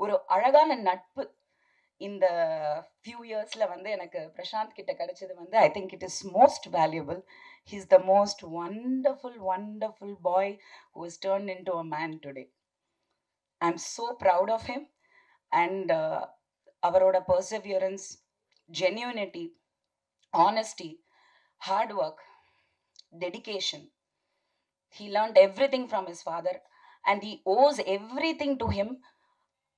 ஒரு அழகான நட்பு இந்த ஃபியூ இயர்ஸ்ல வந்து எனக்கு பிரசாந்த் கிட்ட கிடைச்சது வந்து I think it is most valuable. He's the most wonderful wonderful boy who is turn in to a man today. I am so proud of him. And அவரோட perseverance, genuinity, honesty, hard work, dedication. He learned everything from his father and he owes everything to him.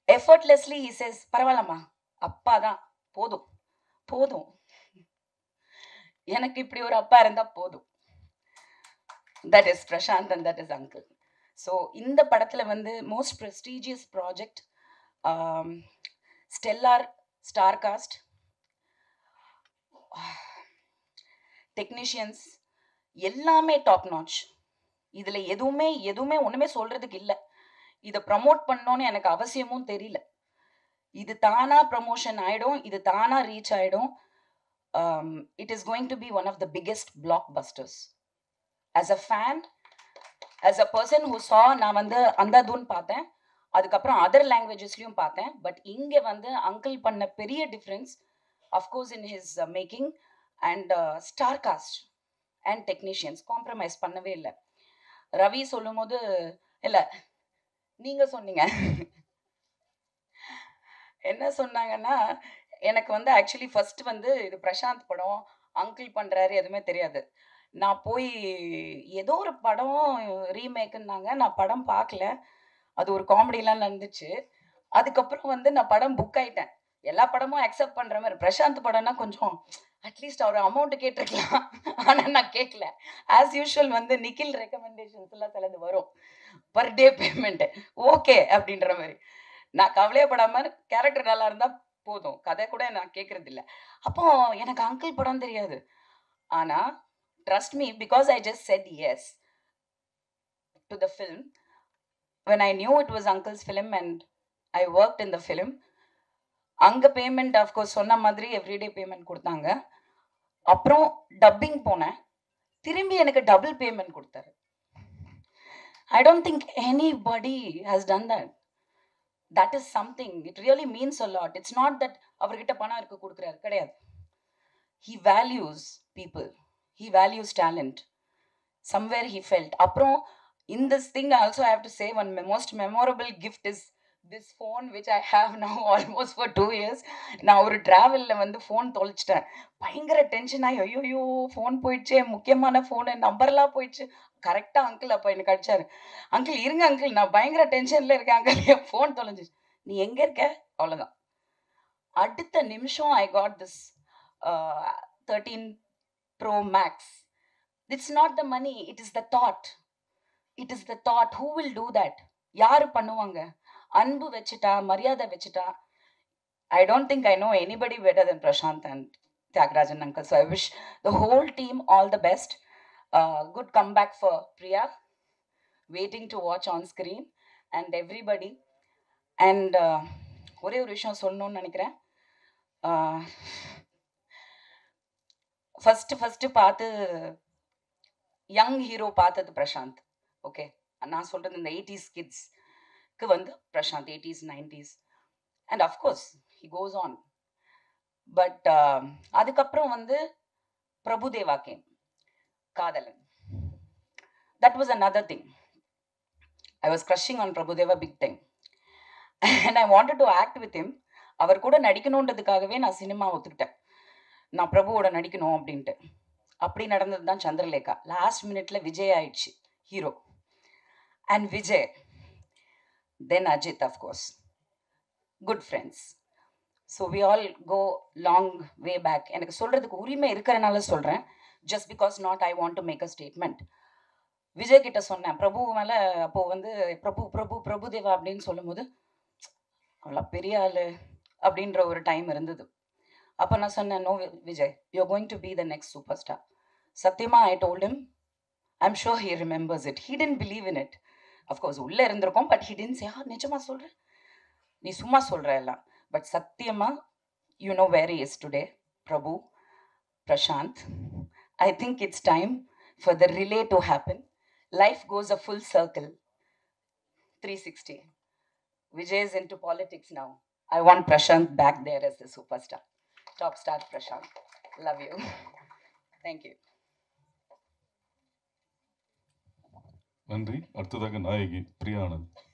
Effortlessly he says, பரவாயில்லம்மா, அப்பா தான், போதும் போதும், எனக்கு இப்படி ஒரு அப்பா இருந்தா போதும். That is Prashant and that is uncle. So இந்த படத்துல வந்து most prestigious project, stellar star cast, technicians எல்லாமே டாப் நாச். இதில் எதுவுமே ஒன்றுமே சொல்கிறதுக்கு இல்லை. இதை ப்ரமோட் பண்ணோன்னு எனக்கு அவசியமும் தெரியல. இது தானாக ப்ரமோஷன் ஆகிடும், இது தானாக ரீச் ஆகிடும். It is going to be one of the biggest blockbusters. As a fan, as a person who saw, நான் வந்து அந்தாதூன் பார்த்தேன், அதுக்கப்புறம் அதர் லாங்குவேஜஸ்லையும் பார்த்தேன். பட் இங்கே வந்து அங்கிள் பண்ண பெரிய difference of course in his making and star cast and technicians compromise பண்ணவே இல்லை. ரவி சொல்லும் போது, இல்லை நீங்கள் சொன்னீங்க, என்ன சொன்னாங்கன்னா, எனக்கு வந்து ஆக்சுவலி ஃபர்ஸ்ட் வந்து இது பிரசாந்த் படம், அங்கிள் பண்ணுறாரு, எதுவுமே தெரியாது. நான் போய் ஏதோ ஒரு படம் ரீமேக்குன்னாங்க, நான் படம் பார்க்கல. அது ஒரு காமெடிலாம் நடந்துச்சு. அதுக்கப்புறம் வந்து நான் படம் புக் ஆயிட்டேன். எல்லா படமும் அக்செப்ட் பண்ணுற மாதிரி. பிரசாந்த் படம்னா கொஞ்சம் அட்லீஸ்ட் அவர் அமௌண்ட் கேட்டிருக்கலாம், ஆனால் நான் கேட்கல. ஆஸ் யூஷுவல் வந்து நிக்கில் ரெக்கமெண்டேஷன்ஸ் எல்லாம் சிலது வரும், பர் டே பேமெண்ட்டு, ஓகே அப்படின்ற மாதிரி. நான் கவலையப்படாமல் கேரக்டர் நல்லா இருந்தால் போதும், கதை கூட நான் கேட்கறது இல்லை. அப்போ எனக்கு அங்கிள் படம் தெரியாது. ஆனால் trust me, because I just said yes to the film, when I knew it was uncle's film and I worked in the film, அங்கே பேமெண்ட் ஆஃப்கோர்ஸ் சொன்ன மாதிரி எவ்ரிடே பேமெண்ட் கொடுத்தாங்க. அப்புறம் டப்பிங் போனேன், திரும்பி எனக்கு டபுள் பேமெண்ட் கொடுத்தாரு. I don't think anybody has done that. That is something, it really means a lot. It's not that அவர்கிட்ட பணம் இருக்கு கொடுக்குறாரு, கிடையாது. He values people, he values talent. Somewhere he felt. அப்புறம் in this thing I also have to say one most memorable gift is this phone which I have now almost for 2 years. நான் ஒரு டிராவல்ல வந்து phone தொலைச்சிட்டேன். பயங்கர tension ஆகி, ஐயோ phone போயிடுச்சே, முக்கியமான phone, நம்பர்லாம் போயிடுச்சு. கரெக்டாக அங்கிள் அப்போ எனக்கு அடிச்சாரு. அங்கிள் இருங்க அங்கிள், நான் பயங்கர டென்ஷனில் இருக்கேன் அங்கிள், என் ஃபோன் தொலைஞ்சிச்சு. நீ எங்கே இருக்க? அவ்வளோதான். அடுத்த நிமிஷம் I got this 13 Pro Max. It's not the money, it is the thought. It is the thought. Who will do that? யாரு பண்ணுவாங்க? அன்பு வச்சுட்டா, மரியாதை வச்சுட்டா. I don't think I know anybody better than Prashant and Tyagarajan uncle. So I wish the whole team all the best. Good comeback for Priya. Waiting to watch on screen and everybody. And ஒரே ஒரு விஷயம் சொல்லணும்னு நினைக்கிறேன். First பார்த்து young hero பார்த்தது Prashanth. Okay, நான் சொல்கிறது இந்த 80s கிட்ஸ்க்கு வந்து Prashanth, 80s 90s, and of course he goes on. But அதுக்கப்புறம் வந்து Prabhudeva came, Kadhalan. That was another thing. I was crushing on Prabhudeva big time and I wanted to act with him. அவர் கூட நடிக்கணுன்றதுக்காகவே நான் சினிமா ஒத்துக்கிட்டேன், நான் பிரபுவோட நடிக்கணும் அப்படின்ட்டு. அப்படி நடந்தது தான் சந்திரலேகா. லாஸ்ட் மினிட்ல விஜய் ஆயிடுச்சு hero, and Vijay, then Ajith, of course, good friends. So we all go long way back. எனக்கு சொல்கிறதுக்கு உரிமை இருக்கிறனால சொல்கிறேன், just because not I want to make a statement. Vijay கிட்ட சொன்னேன் பிரபு மேலே. அப்போது வந்து பிரபுதேவா அப்படின்னு சொல்லும்போது, அவ்வளோ பெரிய ஆள் அப்படின்ற ஒரு டைம் இருந்தது. அப்போ நான் சொன்னேன், no Vijay, you are going to be the next super star. சத்தியமா I told him. I am sure he remembers it. He didn't believe in it. Of course உள்ளே இருந்திருக்கோம், பட் ஹி டென்ட் சே, நிஜமா சொல்கிறேன், நீ சும்மா சொல்கிற எல்லாம். பட் சத்தியமா, you know where he is today. Prabhu, Prashanth, I think it's time for the relay to happen. Life goes a full circle, 360. Vijay is into politics now. I want Prashant back there as the superstar. Top star Prashant. Love you. Thank you. நன்றி. அடுத்ததாக நாயகி பிரியா ஆனந்த்.